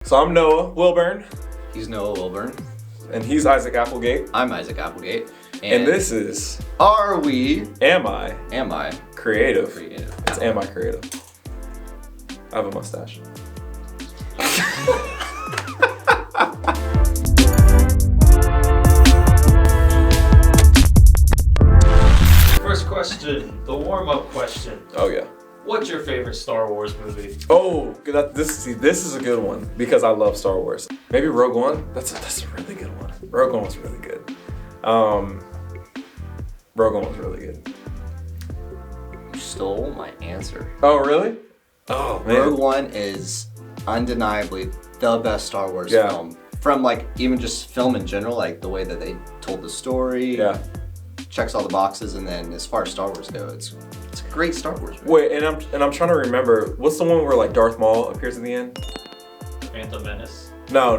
So I'm Noah Wilburn. He's Noah Wilburn. And he's Isaac Applegate. I'm Isaac Applegate. And this is Are We Am I Creative? It's Am I Creative? I have a mustache. First question, the warm-up question. Oh yeah. What's your favorite Star Wars movie? Oh, this is a good one because I love Star Wars. Maybe Rogue One. That's a really good one. Rogue One was really good. Rogue One was really good. You stole my answer. Oh really? Oh man. Rogue One is undeniably the best Star Wars Yeah. film. From like even just film in general, like the way that they told the story. Yeah. Checks all the boxes, and then as far as Star Wars go, it's a great Star Wars movie. Wait, and I'm trying to remember. What's the one where like Darth Maul appears at the end? Phantom Menace. No.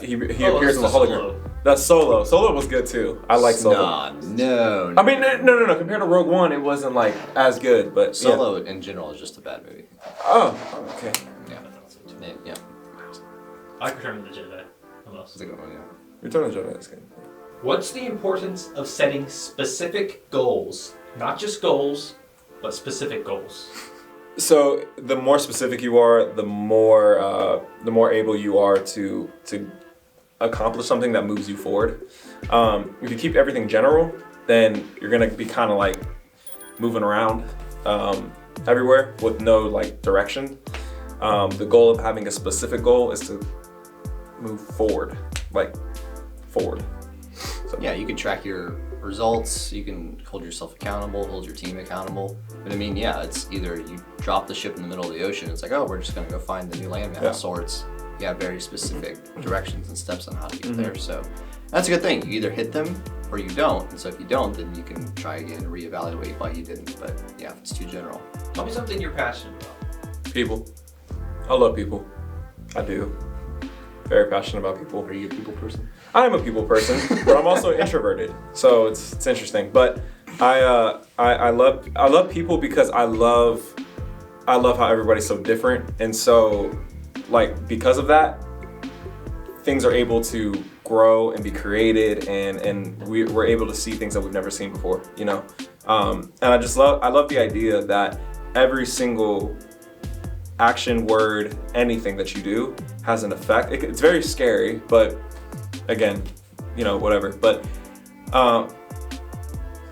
He appears in the hologram. Solo. That's Solo. Solo was good too. I like Solo. No. I mean, no. Compared to Rogue One, it wasn't like as good, but Solo in general is just a bad movie. Oh, okay. Yeah. Yeah. I like Return of the Jedi. Almost. It's a good one, yeah. Return of the Jedi. That's good. What's the importance of setting specific goals? Not just goals, but specific goals. So the more specific you are, the more able you are to accomplish something that moves you forward. If you keep everything general, then you're gonna be kind of like moving around everywhere with no like direction. The goal of having a specific goal is to move forward, like forward. So. Yeah, you can track your results, you can hold yourself accountable, hold your team accountable. But I mean, yeah, it's either you drop the ship in the middle of the ocean, it's like, oh, we're just gonna go find the new landmass, or it's very specific directions and steps on how to get there. So that's a good thing. You either hit them or you don't. And so if you don't, then you can try again and reevaluate why you didn't. But yeah, if it's too general. Tell me something you're passionate about. People. I love people. I do. Very passionate about people. Are you a people person? I am a people person, but I'm also introverted, so it's interesting. But I love people because I love how everybody's so different, and so like because of that, things are able to grow and be created, and we're able to see things that we've never seen before, you know. And I love the idea that every single action, word, anything that you do has an effect. It's very scary, but again, you know, whatever. But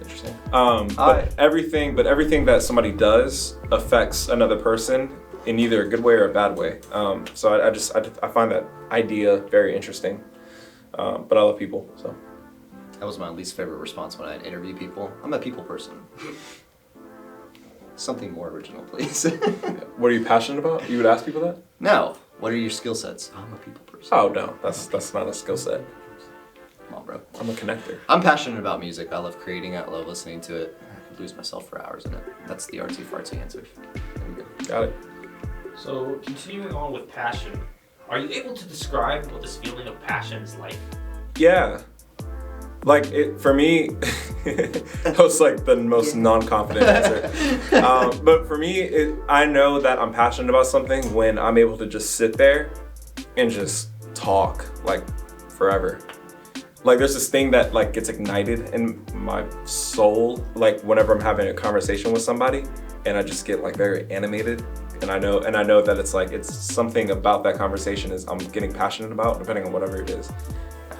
interesting. But everything that somebody does affects another person in either a good way or a bad way. So I find that idea very interesting. But I love people, so. That was my least favorite response when I interview people. I'm a people person. Something more original, please. What are you passionate about? You would ask people that? No. What are your skill sets? I'm a people person. Oh no, that's not a skill set. Come on, bro. I'm a connector. I'm passionate about music. I love creating it. I love listening to it. I could lose myself for hours in it. That's the artsy fartsy answer. There we go. Got it. So, continuing on with passion, are you able to describe what this feeling of passion is like? Yeah. Like it for me, that was like the most non-confident answer. But for me, I know that I'm passionate about something when I'm able to just sit there and just talk like forever. Like there's this thing that like gets ignited in my soul, like whenever I'm having a conversation with somebody, and I just get like very animated. And I know that it's something about that conversation is I'm getting passionate about, depending on whatever it is.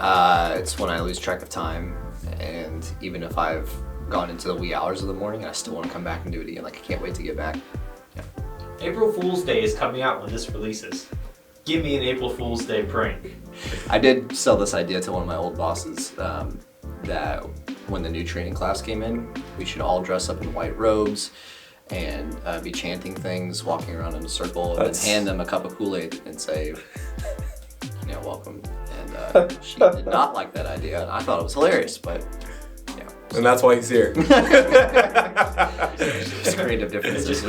It's when I lose track of time, and even if I've gone into the wee hours of the morning, I still want to come back and do it again. Like I can't wait to get back. Yeah. April Fool's Day is coming out when this releases. Give me an April Fool's Day prank. I did sell this idea to one of my old bosses that when the new training class came in, we should all dress up in white robes and be chanting things, walking around in a circle, and then hand them a cup of Kool-Aid and say, you know, welcome. And she did not like that idea, and I thought it was hilarious, but yeah. And that's why he's here. Just creative differences.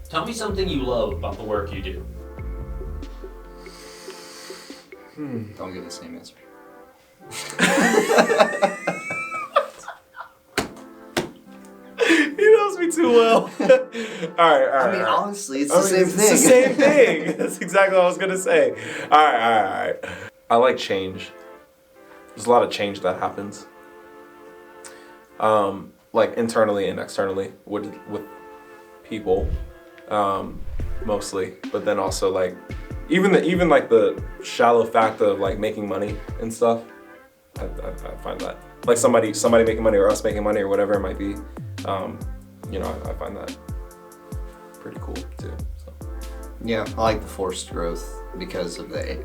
Tell me something you love about the work you do. Don't give the same answer. He knows me too well. All right. I mean, honestly, it's the same thing. It's the same thing. That's exactly what I was gonna say. All right. I like change. There's a lot of change that happens. Like internally and externally with people, mostly. But then also like, even like the shallow fact of like making money and stuff. I find that like somebody making money or us making money or whatever it might be. I find that pretty cool too. So. Yeah, I like the forced growth because of the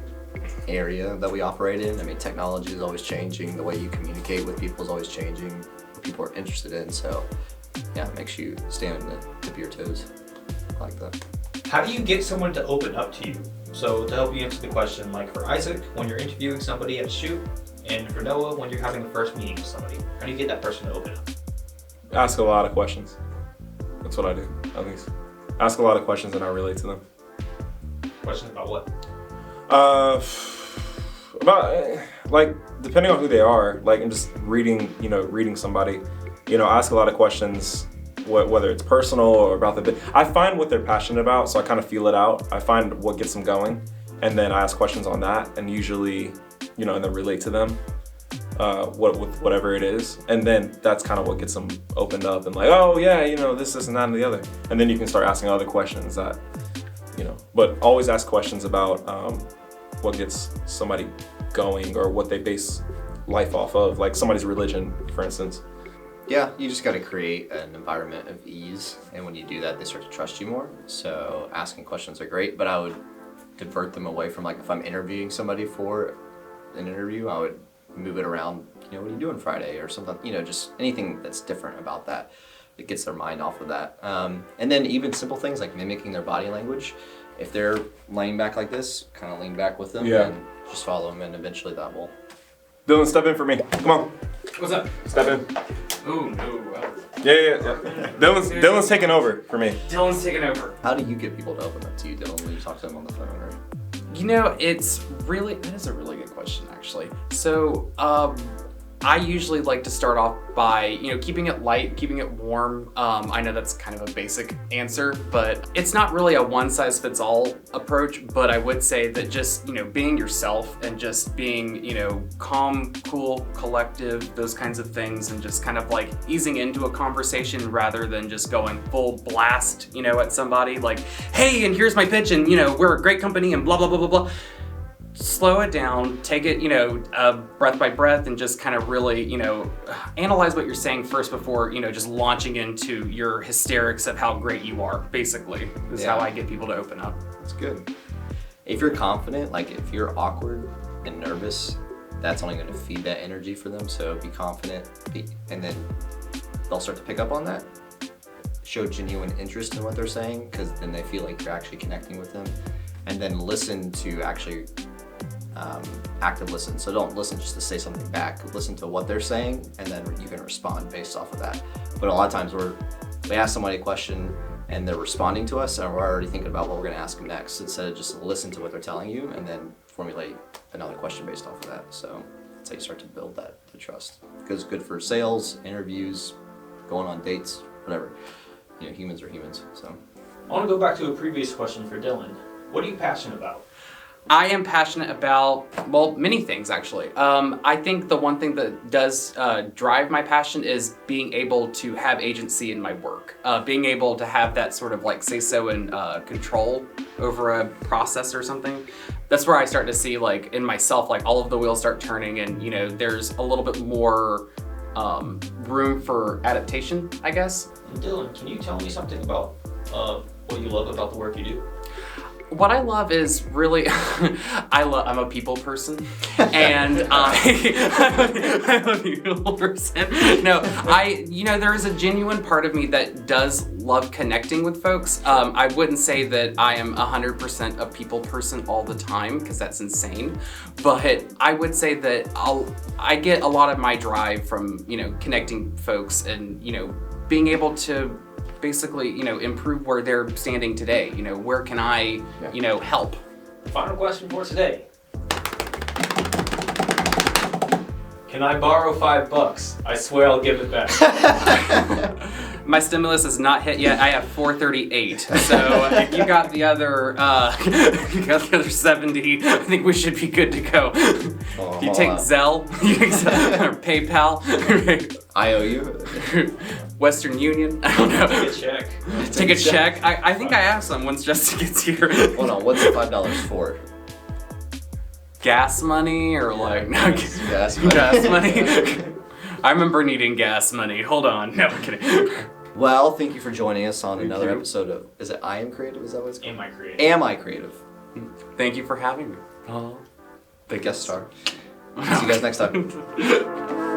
area that we operate in. I mean, technology is always changing. The way you communicate with people is always changing. What people are interested in. So, yeah, it makes you stand on the tip of your toes. I like that. How do you get someone to open up to you? So to help you answer the question, like for Isaac, when you're interviewing somebody at a shoot, and for Noah, when you're having the first meeting with somebody, how do you get that person to open up? Ask a lot of questions. That's what I do, at least. Ask a lot of questions and I relate to them. Questions about what? About like depending on who they are, like and just reading somebody, ask a lot of questions, whether it's personal or about the bit. I find what they're passionate about, so I kind of feel it out. I find what gets them going, and then I ask questions on that, and usually, and then relate to them, with whatever it is, and then that's kind of what gets them opened up and like, oh yeah, this and that and the other, and then you can start asking other questions that, but always ask questions about what gets somebody going or what they base life off of, like somebody's religion, for instance. Yeah, you just got to create an environment of ease, and when you do that, they start to trust you more. So asking questions are great, but I would divert them away from, like, if I'm interviewing somebody for an interview, I would move it around, what are you doing Friday or something, just anything that's different about that. It gets their mind off of that. And then even simple things like mimicking their body language. If they're laying back like this, kind of lean back with them and just follow them, and eventually that will. Dylan, step in for me. Come on. What's up? Step in. Oh no. Yeah. Dylan's taking over for me. Dylan's taking over. How do you get people to open up to you, Dylan, when you talk to them on the phone? Or? That is a really good question, actually. So, I usually like to start off by, keeping it light, keeping it warm. I know that's kind of a basic answer, but it's not really a one-size-fits-all approach, but I would say that just, being yourself and just being, calm, cool, collective, those kinds of things, and just kind of like easing into a conversation rather than just going full blast, at somebody like, hey, and here's my pitch, and, we're a great company, and blah, blah, blah, blah, blah. Slow it down, take it, breath by breath, and just kind of really, analyze what you're saying first before, just launching into your hysterics of how great you are, basically, is how I get people to open up. That's good. If you're confident, like if you're awkward and nervous, that's only going to feed that energy for them. So be confident, and then they'll start to pick up on that. Show genuine interest in what they're saying, because then they feel like you're actually connecting with them. And then listen to actually active listen. So don't listen just to say something back. Listen to what they're saying, and then you can respond based off of that. But a lot of times we ask somebody a question and they're responding to us, and we're already thinking about what we're going to ask them next, instead of just listen to what they're telling you and then formulate another question based off of that. So that's how you start to build the trust. Because it's good for sales, interviews, going on dates, whatever. Humans are humans. So I want to go back to a previous question for Dylan. What are you passionate about? I am passionate about, many things actually. I think the one thing that does drive my passion is being able to have agency in my work. Being able to have that sort of like say-so and control over a process or something. That's where I start to see like in myself, like all of the wheels start turning, and there's a little bit more room for adaptation, I guess. And Dylan, can you tell me something about what you love about the work you do? What I love is really, I'm a people person, and I'm a people person. No, there is a genuine part of me that does love connecting with folks. I wouldn't say that I am 100% a people person all the time, because that's insane. But I would say that I get a lot of my drive from, connecting folks and, being able to basically, improve where they're standing today. Where can I, help? Final question for today. Can I borrow $5? I swear I'll give it back. My stimulus is not hit yet. I have 438. So if you got the other, you got the other 70, I think we should be good to go. Oh, You take Zelle, you take Zelle, or PayPal, I owe you. Western Union. I don't know. Take a check. Take a check. I think I asked them once Justin gets here. Hold on, what's the $5 for? Gas money or like no, Gas gas money. I remember needing gas money. Hold on. No, I'm kidding. Well, thank you for joining us on Thank another you. episode of, is it I Am Creative? Is that what it's called? Am I creative? Am I Creative? Thank you for having me. The guest star. See you guys next time.